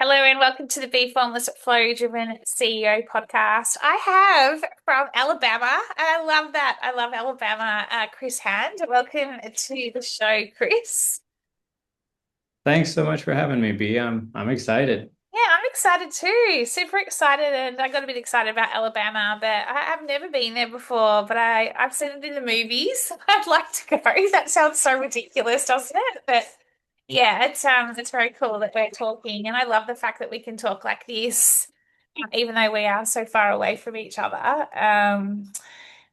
Hello and welcome to the Bee Formless Flow Driven CEO podcast. I have from Alabama, and I love that. I love Alabama, Chris Hand. Welcome to the show, Chris. Thanks so much for having me, B. I'm excited. Yeah, I'm excited too. Super excited, and I got a bit excited about Alabama, but I've never been there before. But I've seen it in the movies. I'd like to go. That sounds so ridiculous, doesn't it? But yeah, it's very cool that we're talking, and I love the fact that we can talk like this, even though we are so far away from each other.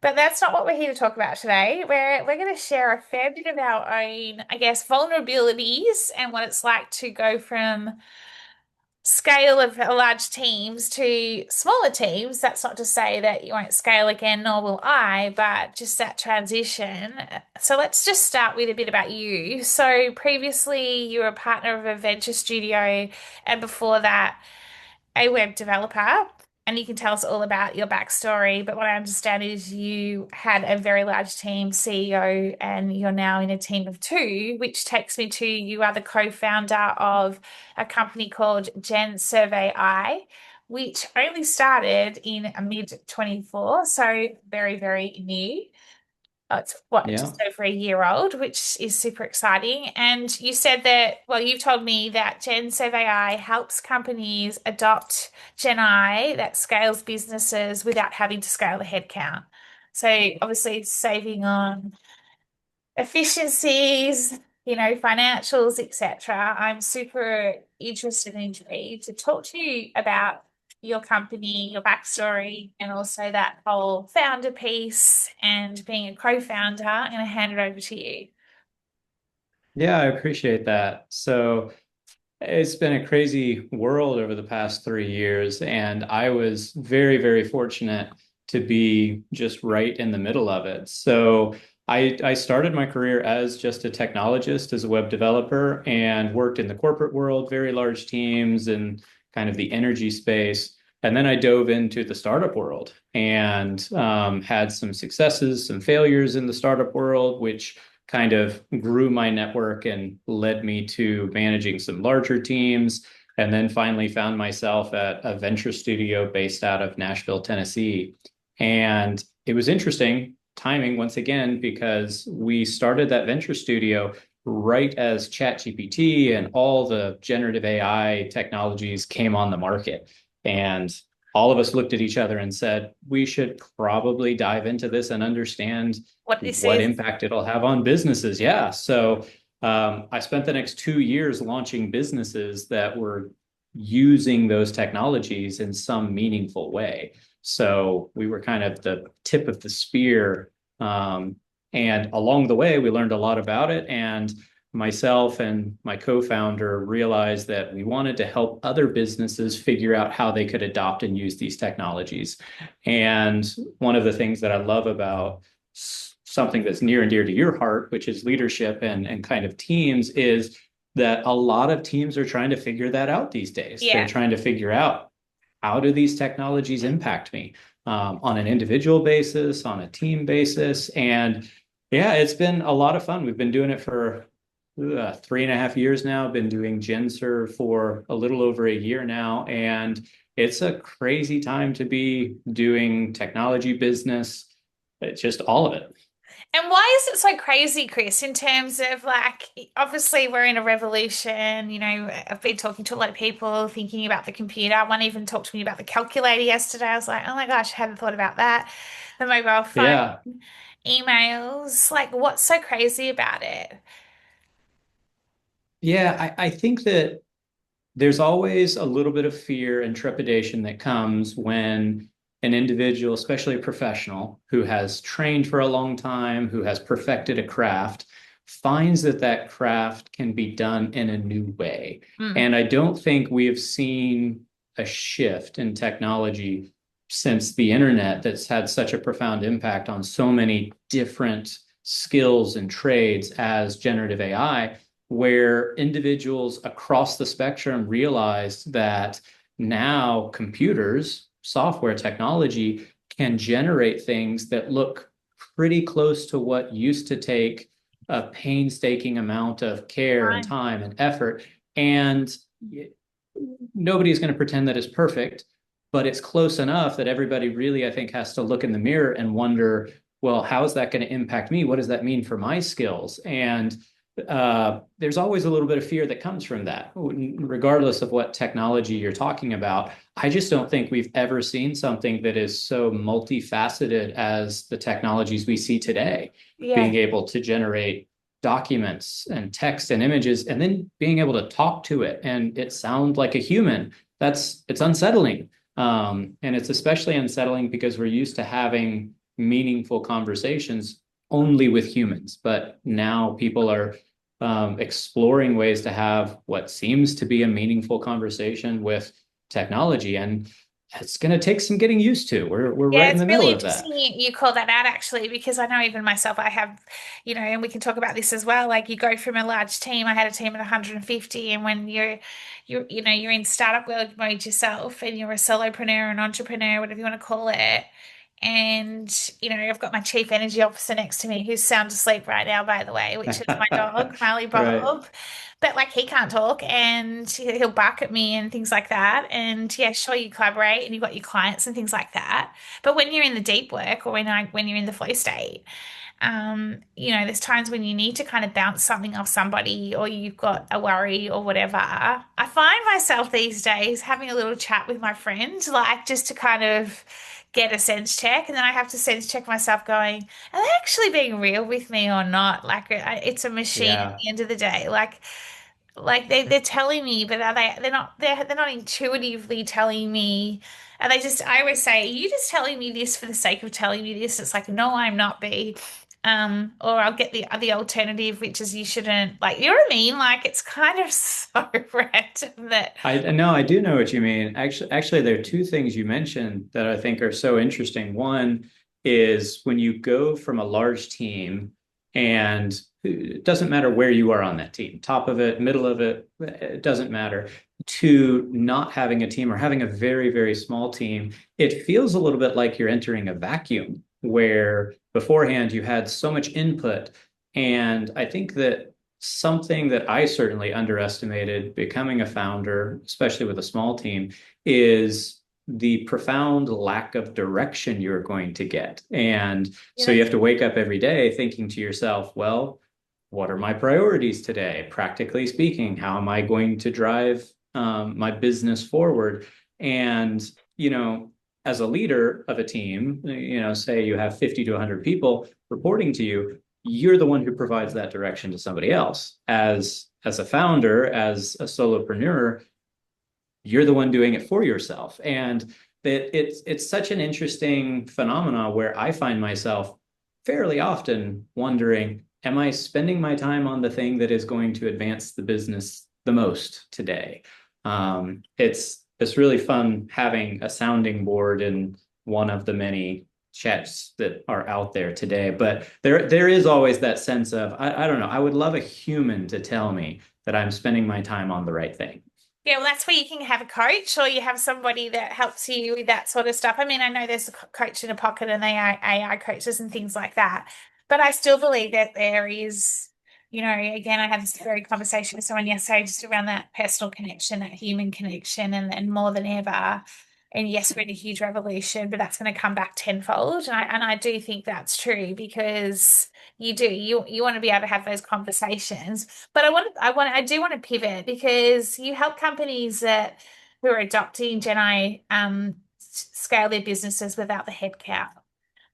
But that's not what we're here to talk about today. We're going to share a fair bit of our own, I guess, vulnerabilities and what it's like to go from scale of large teams to smaller teams. That's not to say that you won't scale again, nor will I, but just that transition. So let's just start with a bit about you. So previously you were a partner of a venture studio, and before that, a web developer, and you can tell us all about your backstory. But what I understand is you had a very large team, CEO, and you're now in a team of two, which takes me to you are the co-founder of a company called GenServ AI, which only started in mid 24, so very, very new. It's what, Yeah. just over a year old, which is super exciting. And you said that, well, you've told me that GenServ AI helps companies adopt Gen I that scales businesses without having to scale the headcount. So obviously it's saving on efficiencies, financials, etc. I'm super interested and intrigued to talk to you about your company, your backstory, and also that whole founder piece and being a co-founder. I'm going to hand it over to you. Yeah, I appreciate that. So it's been a crazy world over the past 3 years, and I was very, very fortunate to be just right in the middle of it. So I started my career as just a technologist, as a web developer, and worked in the corporate world, very large teams and kind of the energy space. And then I dove into the startup world and had some successes, some failures in the startup world, which kind of grew my network and led me to managing some larger teams. And then finally found myself at a venture studio based out of Nashville, Tennessee. And it was interesting timing once again, because we started that venture studio right as ChatGPT and all the generative AI technologies came on the market. And all of us looked at each other and said, we should probably dive into this and understand What this what is. impact it'll have on businesses. Yeah. So I spent the next 2 years launching businesses that were using those technologies in some meaningful way. So we were kind of the tip of the spear. And along the way, we learned a lot about it. And myself and my co-founder realized that we wanted to help other businesses figure out how they could adopt and use these technologies. And one of the things that I love about something that's near and dear to your heart, which is leadership and kind of teams, is that a lot of teams are trying to figure that out these days. They're Yeah. trying to figure out, how do these technologies impact me on an individual basis, on a team basis? And yeah, it's been a lot of fun. We've been doing it for 3.5 years now. Been doing GenServ for a little over a year now, and it's a crazy time to be doing technology business. It's just all of it. And why is it so crazy, Chris, in terms of like, obviously we're in a revolution, I've been talking to a lot of people thinking about the computer. One even talked to me about the calculator yesterday. I was like, oh my gosh, I hadn't thought about that. The mobile phone, Yeah, emails, like what's so crazy about it? yeah. I think that there's always a little bit of fear and trepidation that comes when an individual, especially a professional who has trained for a long time, who has perfected a craft, finds that that craft can be done in a new way. Mm, And I don't think we have seen a shift in technology since the internet that's had such a profound impact on so many different skills and trades as generative AI, where individuals across the spectrum realized that now computers, software technology, can generate things that look pretty close to what used to take a painstaking amount of care and right. time and effort. And nobody's going to pretend that it's perfect, but it's close enough that everybody really, I think, has to look in the mirror and wonder, well, how is that going to impact me? What does that mean for my skills? And there's always a little bit of fear that comes from that, regardless of what technology you're talking about. I just don't think we've ever seen something that is so multifaceted as the technologies we see today, being Yeah. able to generate documents and text and images and then being able to talk to it and it sound like a human. It's unsettling. And it's especially unsettling because we're used to having meaningful conversations only with humans, but now people are exploring ways to have what seems to be a meaningful conversation with technology, and it's going to take some getting used to. We're Yeah, right in it's the middle really of that. interesting you call that out actually, because I know even myself, I have, and we can talk about this as well. Like you go from a large team, I had a team of 150, and when you're in startup world mode yourself, and you're a solopreneur, an entrepreneur, whatever you want to call it. And, I've got my chief energy officer next to me who's sound asleep right now, by the way, which is my dog, Marley Right. Bob. But like he can't talk and he'll bark at me and things like that. And yeah, sure, you collaborate and you've got your clients and things like that. But when you're in the deep work or when you're in the flow state, there's times when you need to kind of bounce something off somebody or you've got a worry or whatever. I find myself these days having a little chat with my friend, like just to kind of get a sense check. And then I have to sense check myself going, are they actually being real with me or not? Like it's a machine at Yeah. the end of the day. Like they're telling me, but they're not intuitively telling me. And I always say, are you just telling me this for the sake of telling me this? It's like, no, I'm not B. Or I'll get the alternative, which is you shouldn't like, you know what I mean? Like it's kind of so random that I no, I do know what you mean. Actually, there are two things you mentioned that I think are so interesting. One is when you go from a large team, and it doesn't matter where you are on that team, top of it, middle of it, it doesn't matter, to not having a team or having a very, very small team, it feels a little bit like you're entering a vacuum where beforehand you had so much input. And I think that something that I certainly underestimated becoming a founder, especially with a small team, is the profound lack of direction you're going to get. And you so know you have to wake up every day thinking to yourself, well, what are my priorities today? Practically speaking, how am I going to drive my business forward? And, as a leader of a team, say you have 50 to 100 people reporting to you, you're the one who provides that direction to somebody else. As a founder, as a solopreneur, you're the one doing it for yourself. And it's such an interesting phenomenon where I find myself fairly often wondering, am I spending my time on the thing that is going to advance the business the most today? It's really fun having a sounding board in one of the many chats that are out there today. But there is always that sense of, I don't know, I would love a human to tell me that I'm spending my time on the right thing. Yeah, well, that's where you can have a coach or you have somebody that helps you with that sort of stuff. I mean, I know there's a coach in a pocket and they are AI coaches and things like that, but I still believe that there is, again, I had this very conversation with someone yesterday just around that personal connection, that human connection, and more than ever. And yes, we're in a huge revolution, but that's going to come back tenfold. And I do think that's true because you want to be able to have those conversations. But I do want to pivot because you help companies that who are adopting Gen AI scale their businesses without the headcount.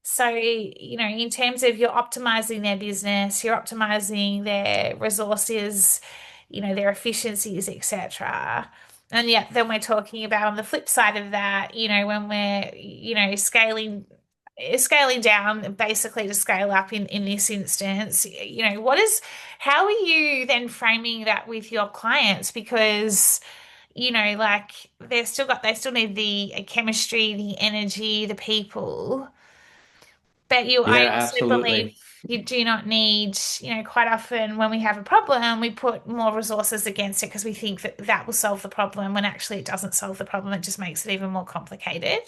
So, in terms of you're optimizing their business, you're optimizing their resources, their efficiencies, etc. And yeah, then we're talking about on the flip side of that, when we're, scaling down basically to scale up in this instance, how are you then framing that with your clients? Because like they still need the chemistry, the energy, the people. But I Yeah, also believe absolutely. you do not need, quite often when we have a problem, we put more resources against it because we think that that will solve the problem when actually it doesn't solve the problem. It just makes it even more complicated.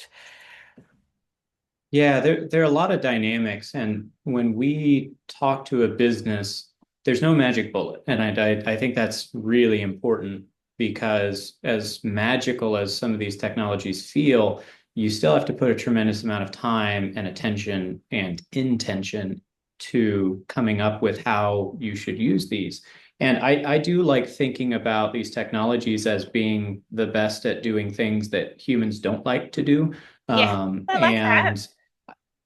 Yeah, there are a lot of dynamics, and when we talk to a business, there's no magic bullet, and I think that's really important. because as magical as some of these technologies feel, you still have to put a tremendous amount of time and attention and intention to coming up with how you should use these. And I do like thinking about these technologies as being the best at doing things that humans don't like to do. Yeah, I like that. And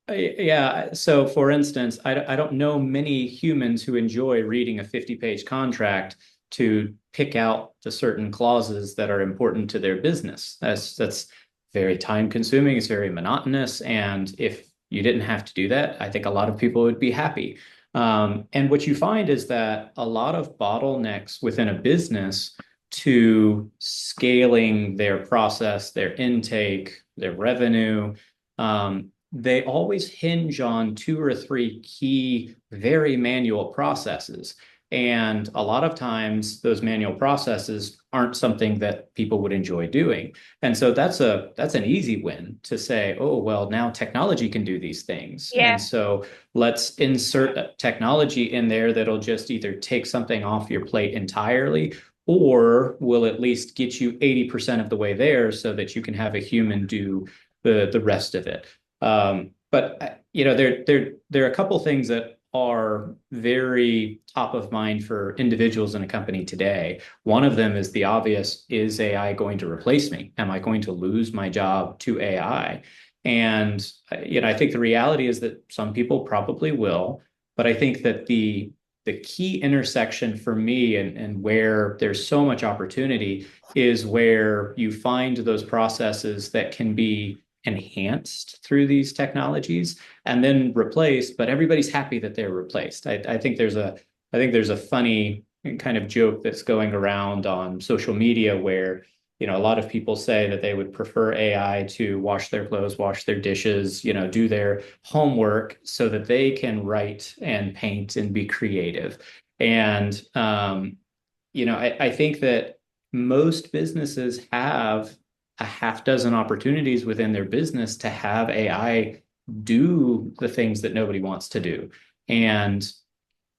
yeah. So, for instance, I don't know many humans who enjoy reading a 50-page contract to pick out the certain clauses that are important to their business. That's very time consuming. It's very monotonous. And if you didn't have to do that, I think a lot of people would be happy. And what you find is that a lot of bottlenecks within a business to scaling their process, their intake, their revenue, they always hinge on two or three key, very manual processes. And a lot of times those manual processes aren't something that people would enjoy doing. And so that's an easy win to say, oh, well, now technology can do these things. And Yeah, so let's insert technology in there that'll just either take something off your plate entirely or will at least get you 80% of the way there so that you can have a human do the rest of it. But you know, there are a couple things that are very top of mind for individuals in a company today. One of them is the obvious: is AI going to replace me? Am I going to lose my job to AI? And you know, I think the reality is that some people probably will, but I think that the key intersection for me and where there's so much opportunity is where you find those processes that can be enhanced through these technologies and then replaced, but everybody's happy that they're replaced. I think there's a funny kind of joke that's going around on social media where, you know, a lot of people say that they would prefer AI to wash their clothes, wash their dishes, you know, do their homework so that they can write and paint and be creative. And you know, I think that most businesses have a half dozen opportunities within their business to have AI do the things that nobody wants to do. And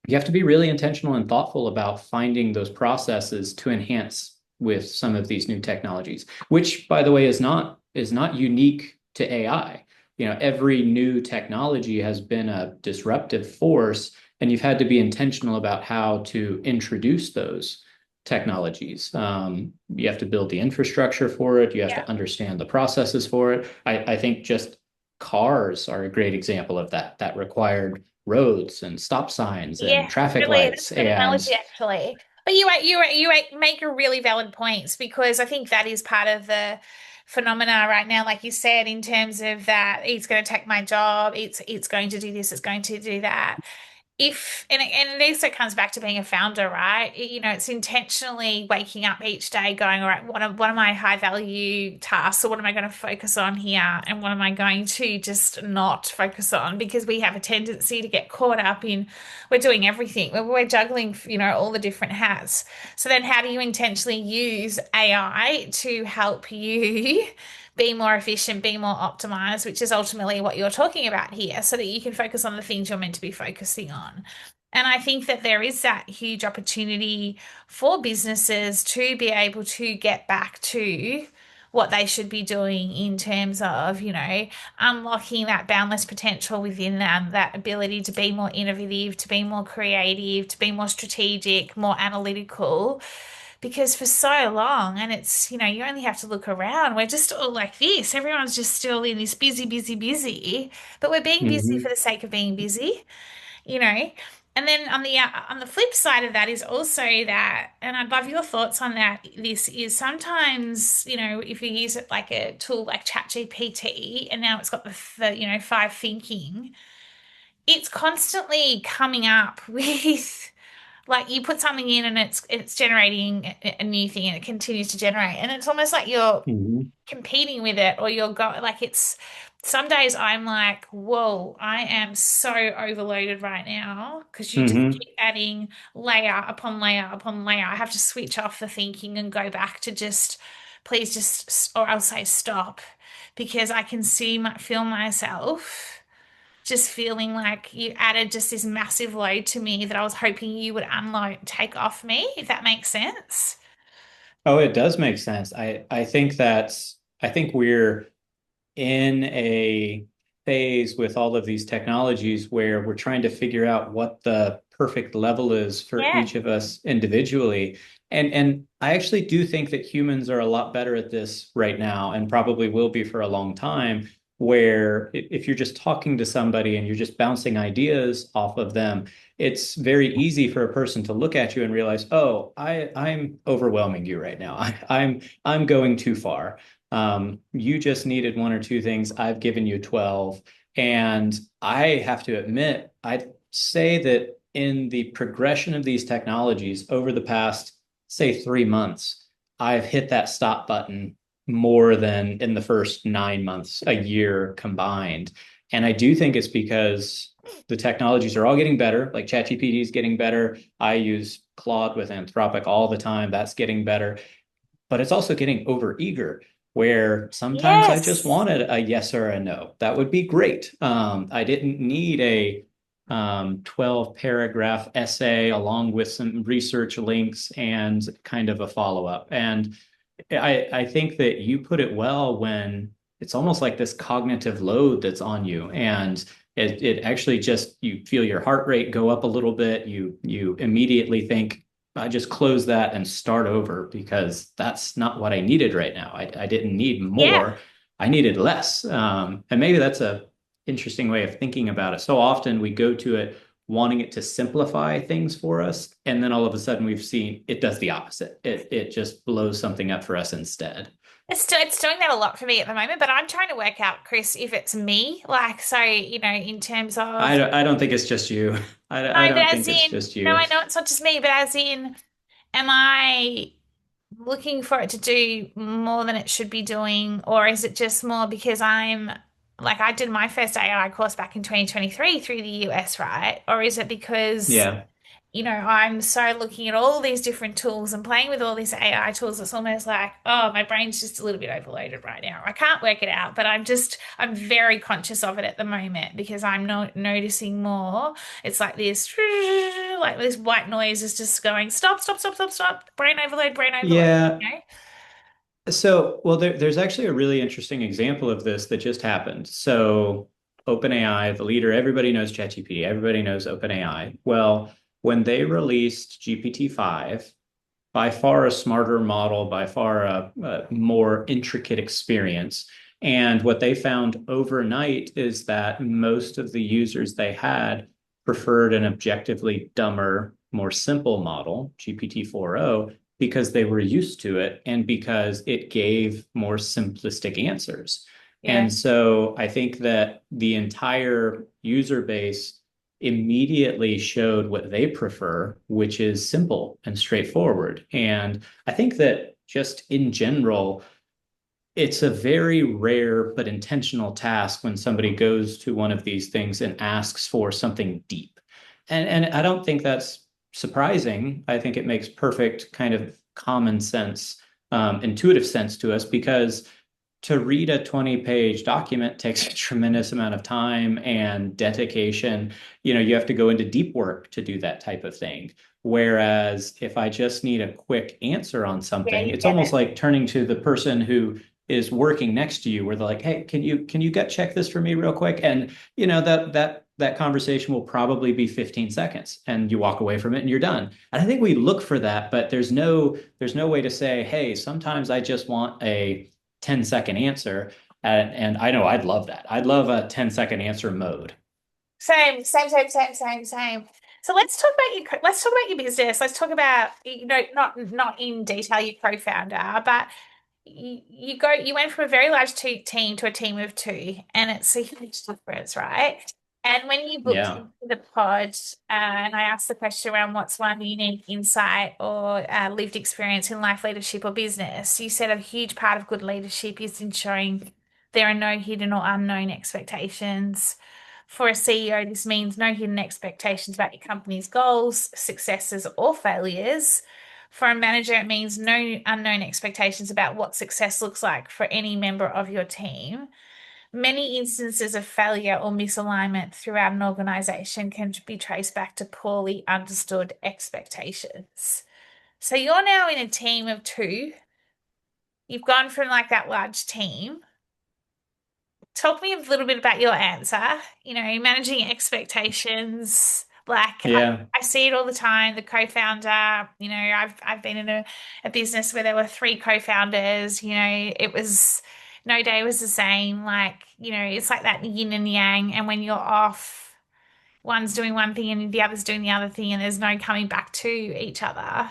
you have to be really intentional and thoughtful about finding those processes to enhance with some of these new technologies, which, by the way, is not unique to AI. You know, every new technology has been a disruptive force, and you've had to be intentional about how to introduce those technologies. You have to build the infrastructure for it. You have yeah. to understand the processes for it. I think just cars are a great example of that. That required roads and stop signs Yeah, and traffic really, that's lights. a good And analogy actually. But make a really valid points because I think that is part of the phenomena right now, like you said, in terms of that it's going to take my job, it's going to do this, it's going to do that. If and it also comes back to being a founder, right? You know, it's intentionally waking up each day going, all right, what are my high value tasks or what am I going to focus on here and what am I going to just not focus on? Because we have a tendency to get caught up in we're doing everything. We're juggling, you know, all the different hats. So then how do you intentionally use AI to help you be more efficient, be more optimized, which is ultimately what you're talking about here, so that you can focus on the things you're meant to be focusing on. And I think that there is that huge opportunity for businesses to be able to get back to what they should be doing in terms of, you know, unlocking that boundless potential within them, that ability to be more innovative, to be more creative, to be more strategic, more analytical, because for so long, and it's, you know, you only have to look around, we're just all like this. Everyone's just still in this busy, busy, busy, but we're being busy for mhm, the sake of being busy, you know. And then on the flip side of that is also that, and I'd love your thoughts on that. This is sometimes, you know, if you use it like a tool like ChatGPT, and now it's got the you know five thinking, it's constantly coming up with like you put something in and it's generating a new thing and it continues to generate and it's almost like you're mhm, competing with it or you're go like it's some days I'm like, whoa, I am so overloaded right now because you just mhm. keep adding layer upon layer upon layer. I have to switch off the thinking and go back to just please just or I'll say stop because I can feel myself just feeling like you added just this massive load to me that I was hoping you would unload, take off me, if that makes sense. Oh, it does make sense. I think we're in a phase with all of these technologies where we're trying to figure out what the perfect level is for Yeah. each of us individually. And I actually do think that humans are a lot better at this right now and probably will be for a long time, where if you're just talking to somebody and you're just bouncing ideas off of them, it's very easy for a person to look at you and realize, oh, I'm overwhelming you right now. I'm going too far. You just needed one or two things. I've given you 12. And I have to admit, I'd say that in the progression of these technologies over the past, say, 3 months, I've hit that stop button more than in the first 9 months, a year combined. And I do think it's because the technologies are all getting better. Like ChatGPT is getting better. I use Claude with Anthropic all the time. That's getting better, but it's also getting over eager where sometimes I just Yes. wanted a yes or a no. That would be great. I didn't need a 12 paragraph essay along with some research links and kind of a follow up. And I think that you put it well when it's almost like this cognitive load that's on you. And it actually just, you feel your heart rate go up a little bit. You immediately think, I just close that and start over because that's not what I needed right now. I didn't need Yeah. more. I needed less. And maybe that's a interesting way of thinking about it. So often we go to it wanting it to simplify things for us, and then all of a sudden we've seen it does the opposite. It just blows something up for us instead. It's doing that a lot for me at the moment, but I'm trying to work out, Chris, if it's me. Like, so, in terms of I don't think it's just you. I no, but don't as think it's in, just no, you. I know it's not just me, but as in, am I looking for it to do more than it should be doing, or is it just more because I'm like I did my first AI course back in 2023 through the US, right? Or is it because Yeah. I'm so looking at all these different tools and playing with all these AI tools, it's almost like, oh, my brain's just a little bit overloaded right now. I can't work it out, but I'm very conscious of it at the moment because I'm not noticing more. It's like this white noise is just going, stop, stop, stop, stop, stop, brain overload, brain overload, Yeah. you know? So, well, there's actually a really interesting example of this that just happened. So, OpenAI, the leader, everybody knows ChatGPT, everybody knows OpenAI. Well, when they released GPT-5, by far a smarter model, by far a more intricate experience. And what they found overnight is that most of the users they had preferred an objectively dumber, more simple model, GPT 4.0, because they were used to it and because it gave more simplistic answers. Yeah. And so I think that the entire user base immediately showed what they prefer, which is simple and straightforward. And I think that just in general, it's a very rare but intentional task when somebody goes to one of these things and asks for something deep. And I don't think that's surprising. I think it makes perfect kind of common sense, intuitive sense to us because to read a 20-page document takes a tremendous amount of time and dedication. You have to go into deep work to do that type of thing. Whereas if I just need a quick answer on Yeah, something, you it's get almost it. like turning to the person who is working next to you where they're like, hey, can you gut check this for me real quick? And that conversation will probably be 15 seconds and you walk away from it and you're done. And I think we look for that, but there's no way to say, hey, sometimes I just want a 10-second answer. And I know I'd love that. I'd love a 10-second answer mode. Same, same, same, same, same, same. So let's talk about your business. Let's talk about, not in detail your co-founder, but you went from a very large team to a team of two, and it's a huge difference, right? And when you booked Yeah. into the pod, and I asked the question around what's one unique insight or lived experience in life, leadership, or business, you said a huge part of good leadership is ensuring there are no hidden or unknown expectations. For a CEO, this means no hidden expectations about your company's goals, successes, or failures. For a manager, it means no unknown expectations about what success looks like for any member of your team. Many instances of failure or misalignment throughout an organization can be traced back to poorly understood expectations. So you're now in a team of two. you've gone from like that large team. Talk me a little bit about your answer, managing expectations. Like Yeah. I see it all the time. The co-founder, I've been in a business where there were three co-founders, it was no day was the same. Like, it's like that yin and yang. And when you're off, one's doing one thing and the other's doing the other thing, and there's no coming back to each other,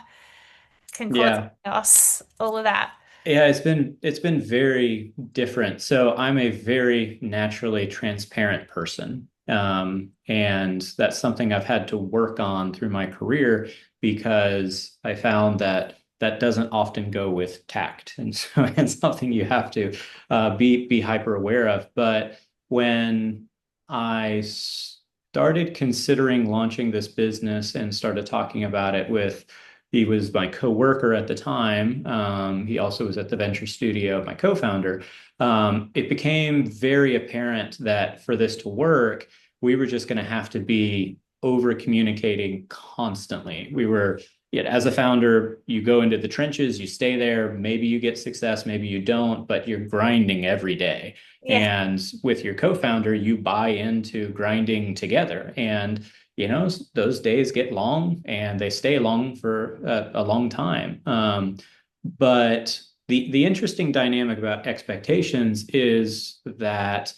can cause Yeah. chaos, all of that. Yeah, it's been very different. So I'm a very naturally transparent person. And that's something I've had to work on through my career because I found that that doesn't often go with tact. And so it's something you have to be hyper aware of. But when I started considering launching this business and started talking about it with he was my coworker at the time. He also was at the venture studio, my co-founder. It became very apparent that for this to work, we were just going to have to be over communicating constantly. As a founder, you go into the trenches, you stay there. Maybe you get success, maybe you don't, but you're grinding every day. Yeah. And with your co-founder, you buy into grinding together. And those days get long and they stay long for a long time. But the interesting dynamic about expectations is that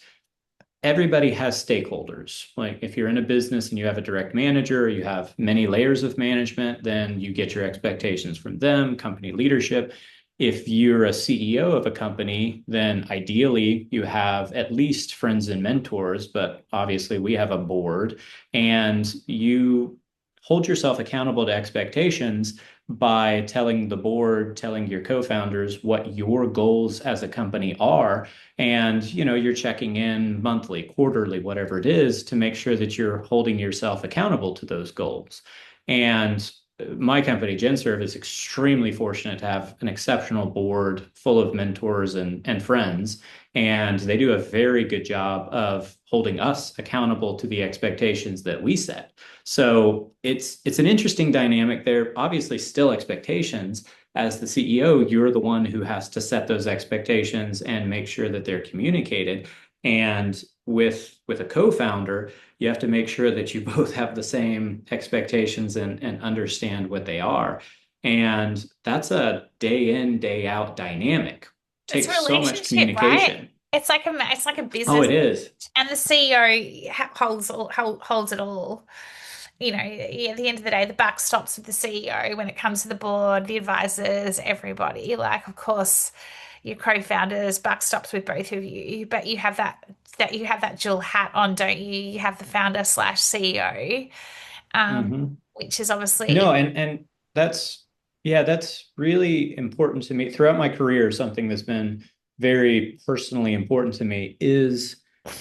everybody has stakeholders. Like if you're in a business and you have a direct manager, you have many layers of management, then you get your expectations from them, company leadership. If you're a CEO of a company, then ideally you have at least friends and mentors, but obviously we have a board and you hold yourself accountable to expectations by telling the board, telling your co-founders what your goals as a company are and you're checking in monthly, quarterly, whatever it is to make sure that you're holding yourself accountable to those goals. And my company GenServ is extremely fortunate to have an exceptional board full of mentors and friends, and they do a very good job of holding us accountable to the expectations that we set. So it's an interesting dynamic. There obviously still expectations. As the CEO, you're the one who has to set those expectations and make sure that they're communicated. And with a co-founder, you have to make sure that you both have the same expectations and understand what they are. And that's a day in, day out dynamic. It's a Takes so much relationship, right? communication. It's like a Oh, business, it is. and the CEO holds it all. At the end of the day, the buck stops with the CEO when it comes to the board, the advisors, everybody. Like, of course, your co-founders, buck stops with both of you, but you have that dual hat on, don't you? You have the founder slash CEO, Hmm. which is obviously No, and that's yeah, that's really important to me. Throughout my career, something that's been very personally important to me is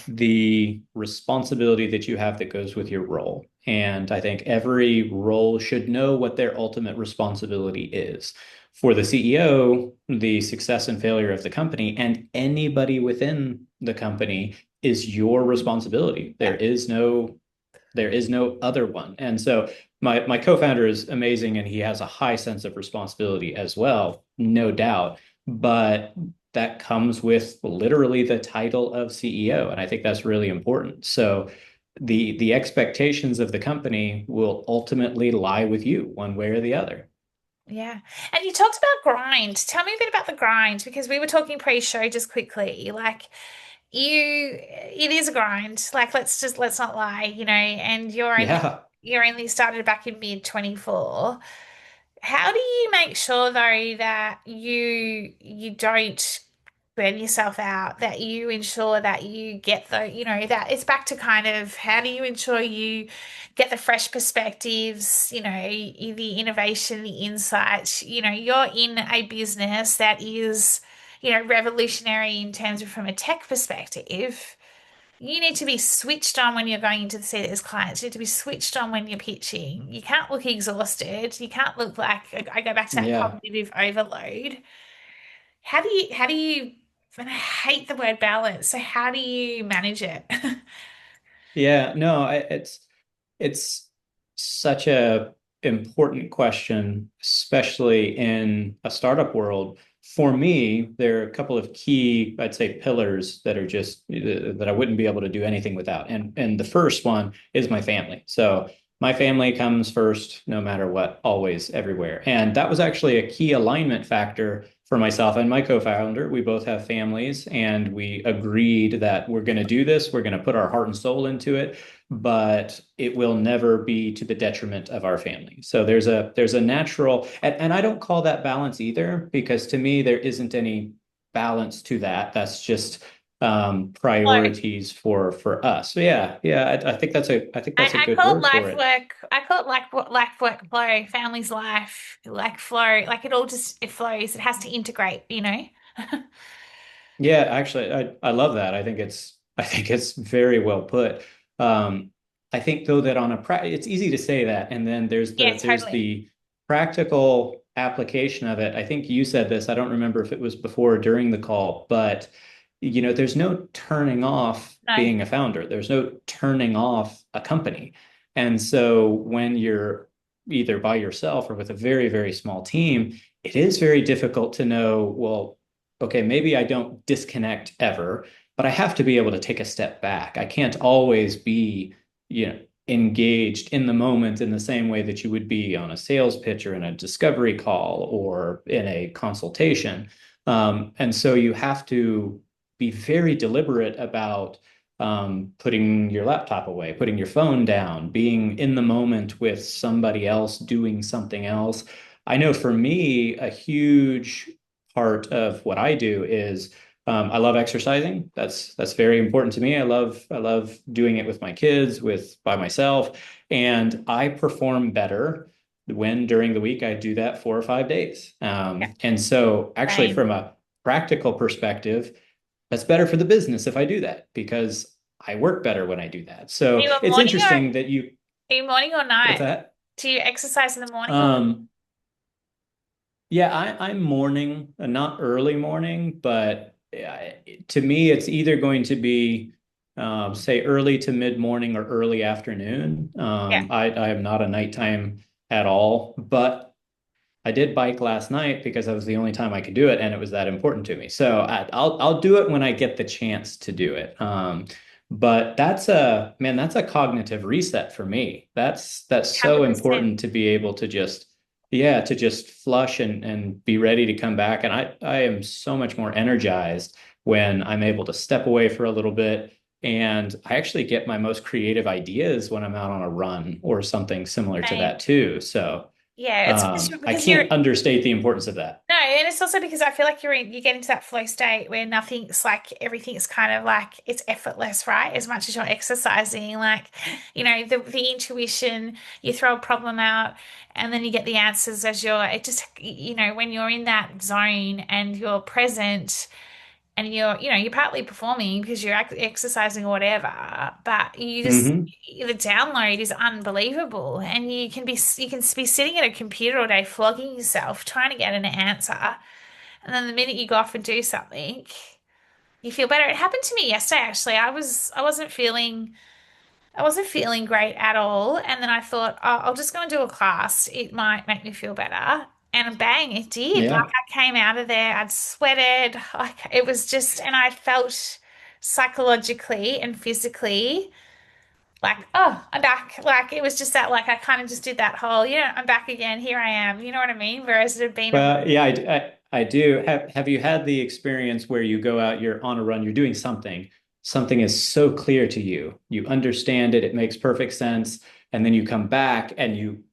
the responsibility that you have that goes with your role. And I think every role should know what their ultimate responsibility is. For the CEO, the success and failure of the company and anybody within the company is your responsibility. yeah. There is no other one. And so my co-founder is amazing and he has a high sense of responsibility as well, no doubt. But that comes with literally the title of CEO. And I think that's really important. So the expectations of the company will ultimately lie with you one way or the other. Yeah. And you talked about grind. Tell me a bit about the grind because we were talking pre-show just quickly. Like it is a grind. Like let's not lie, and Yeah. you're only started back in mid 24. How do you make sure though that you don't burn yourself out, that you ensure that you get that it's back to kind of how do you ensure you get the fresh perspectives, the innovation, the insights, you're in a business that is, revolutionary in terms of from a tech perspective. You need to be switched on when you're going into the seat as clients. You need to be switched on when you're pitching. You can't look exhausted. You can't look like I go back to that Yeah. cognitive overload. How do you, and I hate the word balance. So how do you manage it? Yeah. No, it's such a important question, especially in a startup world. for me, there are a couple of key, I'd say, pillars that are just that I wouldn't be able to do anything without. And the first one is my family. So my family comes first, no matter what, always, everywhere. And that was actually a key alignment factor for myself and my co-founder. We both have families, and we agreed that we're going to do this. We're going to put our heart and soul into it, but it will never be to the detriment of our family. So there's a natural, and I don't call that balance either, because to me there isn't any balance to that. That's just Flow. priorities for us. So yeah, I think that's a I good call it word for life it. work. I call it life work flow, family's life, like flow. Like it all just it flows. It has to integrate, you know? Yeah, actually, I love that. I think it's very well put. Um, I think though that it's easy to say that, and then Yeah, there's totally. the practical application of it. I think you said this. I don't remember if it was before or during the call, but there's no turning off No, being a founder. There's no turning off a company. And so when you're either by yourself or with a very, very small team, it is very difficult to know, well, okay, maybe I don't disconnect ever, but I have to be able to take a step back. I can't always be, engaged in the moment in the same way that you would be on a sales pitch or in a discovery call or in a consultation. And so you have to be very deliberate about putting your laptop away, putting your phone down, being in the moment with somebody else doing something else. I know for me, a huge part of what I do is I love exercising. That's very important to me. I love doing it with my kids, with by myself, and I perform better when during the week I do that 4 or 5 days. yeah, And so, actually, same. from a practical perspective, that's better for the business if I do that because I work better when I do that. Are So you a it's morning or interesting that you, Morning or what's night? that? Do you exercise in the morning or Um, Yeah, I'm morning, not early morning, but to me, it's either going to be, say, early to mid morning or early afternoon. yeah, I am not a nighttime at all, but I did bike last night because that was the only time I could do it, and it was that important to me. So I'll do it when I get the chance to do it. But that's a cognitive reset for me. That's so 100%. important to be able to just yeah to just flush and be ready to come back. And I am so much more energized when I'm able to step away for a little bit. And I actually get my most creative ideas when I'm out on a run or something similar to Same. that too. So. Yeah, it's I because you're can't understate the importance of that. no, and it's also because I feel like you get into that flow state where nothing's like everything's kind of like it's effortless, right? As much as you're exercising, like the intuition, you throw a problem out, and then you get the answers as you're. It just when you're in that zone and you're present and you're partly performing because you're exercising or whatever, but Hmm. the download is unbelievable, and you can be sitting at a computer all day flogging yourself trying to get an answer, and then the minute you go off and do something, you feel better. It happened to me yesterday, actually. I wasn't feeling great at all. And then I thought, oh, I'll just go and do a class. It might make me feel better. And bang, it did. Like Yeah. I came out of there, I'd sweated. Like it was just, and I felt psychologically and physically like, oh, I'm back. Like it was just that, like I kind of just did that whole, I'm back again. Here I am. You know what I mean? Whereas it had been a, Well, yeah, I do. Have you had the experience where you go out, you're on a run, you're doing something, something is so clear to you, you understand it, it makes perfect sense, and then you come back and you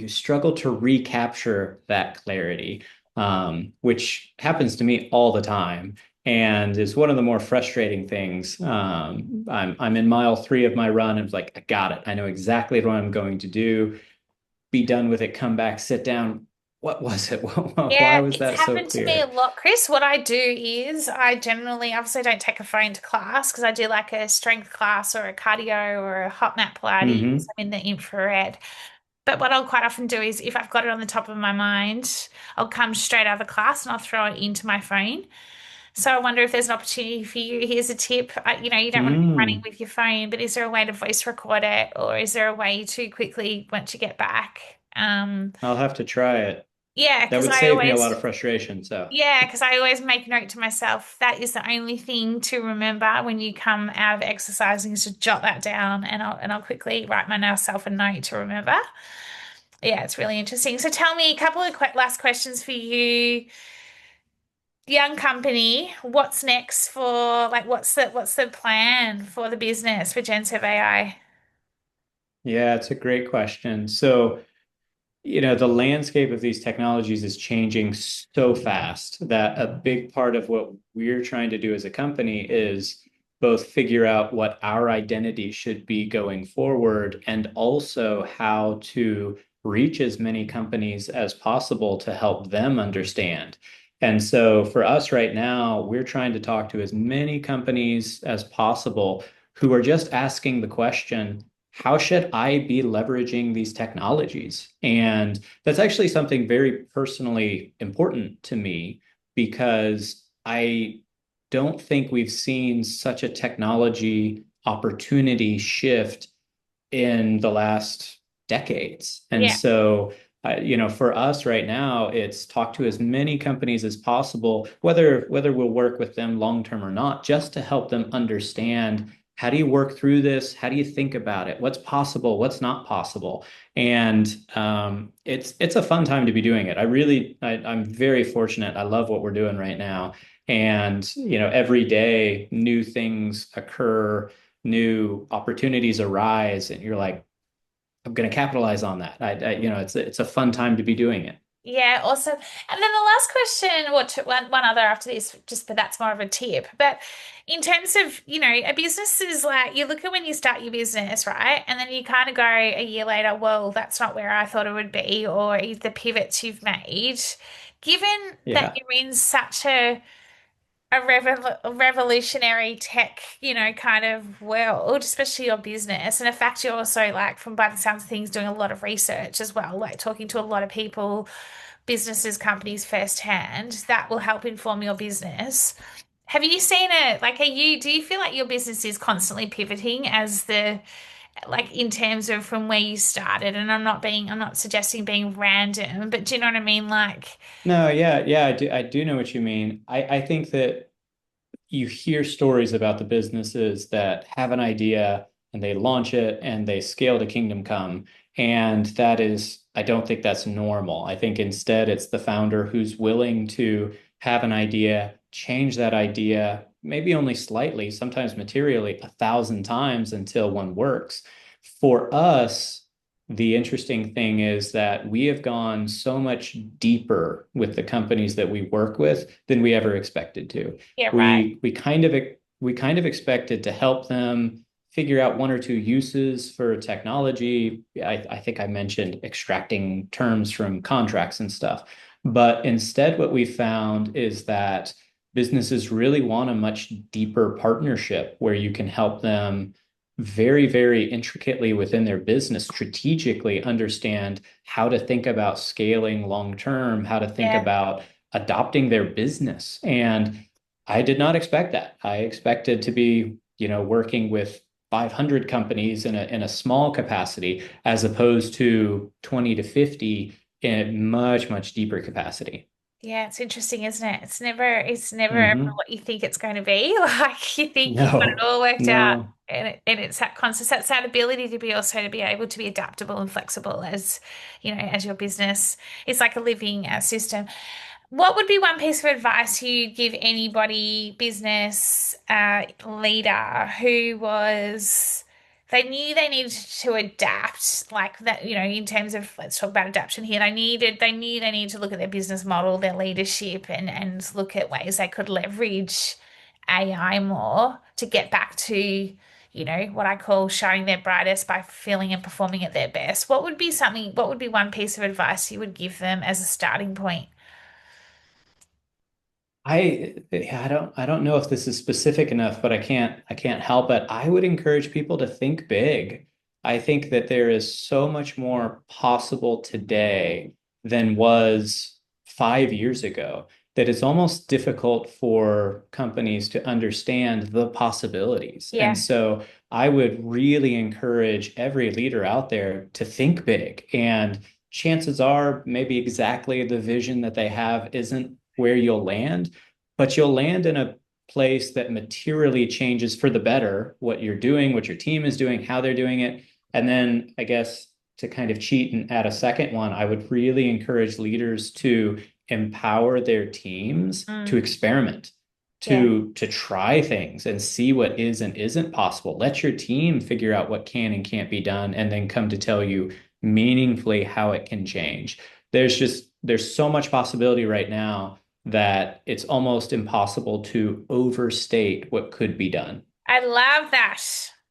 struggle to recapture that clarity, which happens to me all the time, and is one of the more frustrating things. I'm in mile 3 of my run, and it's like I got it. I know exactly what I'm going to do. Be done with it, come back, sit down. What was it? Why yeah, was it's that so happened to me a clear? lot, Chris. What I do is I generally, obviously, don't take a phone to class because I do like a strength class or a cardio or a hot mat Pilates. Hmm. I'm in the infrared. But what I'll quite often do is if I've got it on the top of my mind, I'll come straight out of the class and I'll throw it into my phone. So I wonder if there's an opportunity for you. Here's a tip. You don't want to be running Mm. with your phone, but is there a way to voice record it, or is there a way to quickly, once you get back? I'll have to try it. Yeah, That because would I save me a lot always of frustration. So, Yeah, because I always make note to myself that is the only thing to remember when you come out of exercising is to jot that down, and I'll quickly write myself a note to remember. Yeah, it's really interesting. So tell me a couple of last questions for you. Young company, what's next for like what's the plan for the business for GenServ AI? yeah, it's a great question. So, the landscape of these technologies is changing so fast that a big part of what we're trying to do as a company is both figure out what our identity should be going forward and also how to reach as many companies as possible to help them understand. And so for us right now, we're trying to talk to as many companies as possible who are just asking the question, how should I be leveraging these technologies? And that's actually something very personally important to me because I don't think we've seen such a technology opportunity shift in the last decades. And Yeah, so, for us right now, it's talk to as many companies as possible, whether we'll work with them long term or not, just to help them understand how do you work through this? How do you think about it? What's possible? What's not possible? And it's a fun time to be doing it. I'm very fortunate. I love what we're doing right now. And every day new things occur, new opportunities arise, and you're like, I'm going to capitalize on that. It's a fun time to be doing it. yeah, awesome. And then the last question, or one other after this, just but that's more of a tip. But in terms of, a business is like you look at when you start your business, right? And then you kind of go a year later, well, that's not where I thought it would be, or the pivots you've made. Given that Yeah. you're in such a revolutionary tech, kind of world, especially your business. And in fact, you're also like, from by the sounds of things, doing a lot of research as well, like talking to a lot of people, businesses, companies firsthand. That will help inform your business. Have you seen it? Like, do you feel like your business is constantly pivoting like in terms of from where you started? And I'm not suggesting being random, but do you know what I mean? Like, No, yeah, I do know what you mean. I think that you hear stories about the businesses that have an idea and they launch it and they scale to kingdom come. And I don't think that's normal. I think instead it's the founder who's willing to have an idea, change that idea, maybe only slightly, sometimes materially, 1,000 times until one works. For us, the interesting thing is that we have gone so much deeper with the companies that we work with than we ever expected to. yeah, right. We kind of expected to help them figure out one or two uses for technology. I think I mentioned extracting terms from contracts and stuff. But instead, what we found is that businesses really want a much deeper partnership where you can help them very, very intricately within their business, strategically understand how to think about scaling long term, how to think Yeah. about adopting their business. And I did not expect that. I expected to be, working with 500 companies in a small capacity as opposed to 20 to 50 in a much, much deeper capacity. Yeah, it's interesting, isn't it? It's never ever Hmm. what you think it's going to be. Like you think you've got it No, all worked out. no. And it's that constant, that's that ability to be also to be able to be adaptable and flexible as, as your business. It's like a living system. What would be one piece of advice you'd give anybody, business leader who they knew they needed to adapt like that, in terms of, let's talk about adaptation here. They knew they needed to look at their business model, their leadership, and look at ways they could leverage AI more to get back to, what I call showing their brightest by feeling and performing at their best. What would be one piece of advice you would give them as a starting point? I don't know if this is specific enough, but I can't help it. I would encourage people to think big. I think that there is so much more possible today than was 5 years ago that it's almost difficult for companies to understand the possibilities. And Yeah. so I would really encourage every leader out there to think big and chances are maybe exactly the vision that they have isn't where you'll land, but you'll land in a place that materially changes for the better what you're doing, what your team is doing, how they're doing it. And then I guess to kind of cheat and add a second one, I would really encourage leaders to empower their teams to Mm, experiment, yeah. to try things and see what is and isn't possible. Let your team figure out what can and can't be done, and then come to tell you meaningfully how it can change. There's so much possibility right now that it's almost impossible to overstate what could be done. I love that.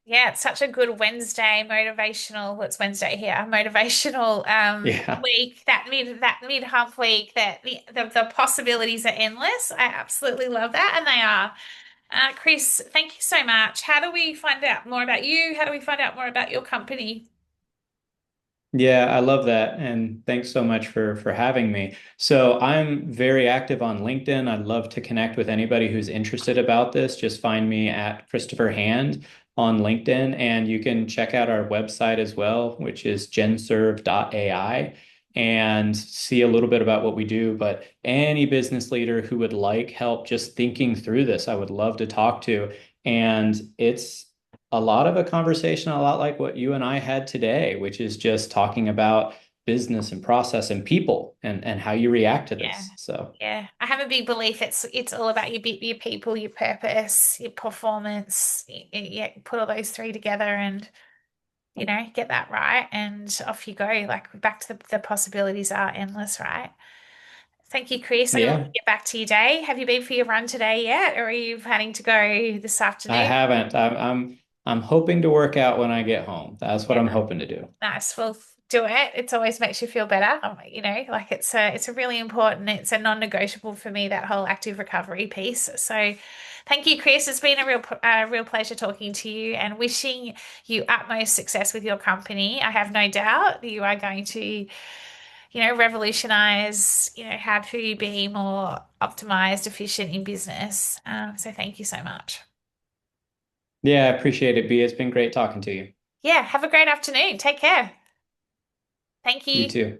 Yeah, it's such a good Wednesday motivational. What's Wednesday here? Motivational Yeah. week. That mid hump week. That the possibilities are endless. I absolutely love that, and they are. Chris, thank you so much. How do we find out more about you? How do we find out more about your company? Yeah, I love that. And thanks so much for having me. So I'm very active on LinkedIn. I'd love to connect with anybody who's interested about this. Just find me at Christopher Hand on LinkedIn. And you can check out our website as well, which is GenServ AI, and see a little bit about what we do. But any business leader who would like help just thinking through this, I would love to talk to. And it's a lot of a conversation, a lot like what you and I had today, which is just talking about business and process and people and how you react to Yeah. this. So Yeah. I have a big belief it's all about your people, your purpose, your performance. Yeah, put all those three together and get that right and off you go. Like back to the possibilities are endless, right? Thank you, Chris. I'm gonna let yeah, you get back to your day. Have you been for your run today yet, or are you planning to go this I afternoon? haven't. I'm hoping to work out when I get home. That's what Yeah, I'm hoping to do. nice. Well, do it. It always makes you feel better. Like it's a really important, it's a non-negotiable for me, that whole active recovery piece. So thank you, Chris. It's been a real pleasure talking to you and wishing you utmost success with your company. I have no doubt that you are going to, revolutionize, how to be more optimized, efficient in business. So thank you so much. Yeah, I appreciate it, B. It's been great talking to you. Yeah, have a great afternoon. Take care. Thank You you. too.